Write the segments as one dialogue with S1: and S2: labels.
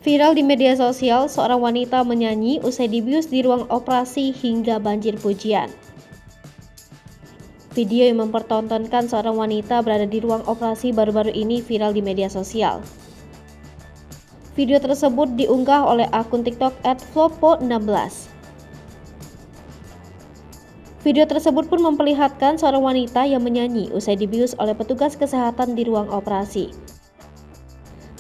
S1: Viral di media sosial, seorang wanita menyanyi usai dibius di ruang operasi hingga banjir pujian. Video yang mempertontonkan seorang wanita berada di ruang operasi baru-baru ini viral di media sosial. Video tersebut diunggah oleh akun TikTok @flopo16. Video tersebut pun memperlihatkan seorang wanita yang menyanyi usai dibius oleh petugas kesehatan di ruang operasi.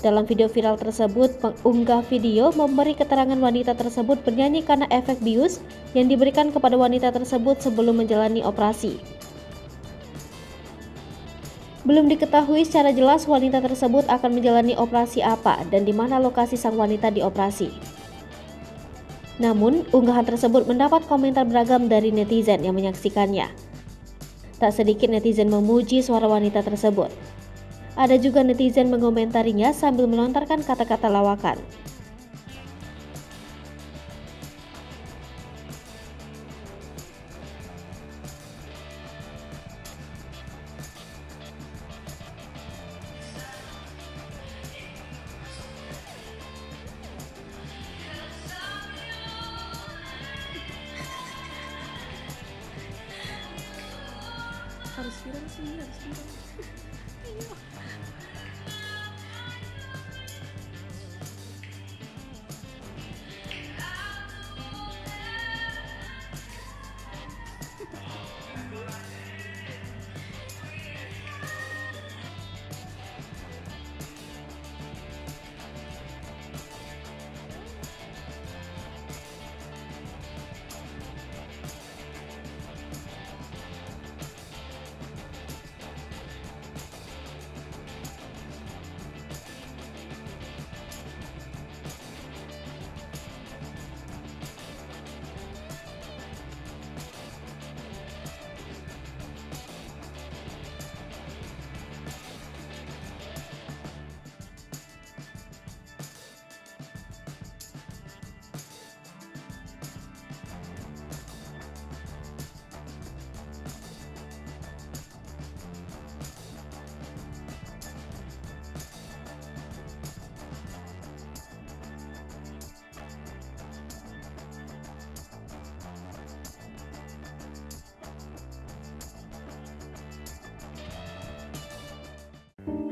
S1: Dalam video viral tersebut, pengunggah video memberi keterangan wanita tersebut bernyanyi karena efek bius yang diberikan kepada wanita tersebut sebelum menjalani operasi. Belum diketahui secara jelas wanita tersebut akan menjalani operasi apa dan di mana lokasi sang wanita dioperasi. Namun, unggahan tersebut mendapat komentar beragam dari netizen yang menyaksikannya. Tak sedikit netizen memuji suara wanita tersebut. Ada juga netizen mengomentarinya sambil melontarkan kata-kata lawakan.
S2: Harus viral sih, harus viral.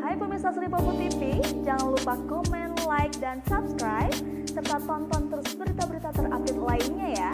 S3: Hai pemirsa Sri Popo TV, jangan lupa komen, like, dan subscribe, serta tonton terus berita-berita terupdate lainnya ya.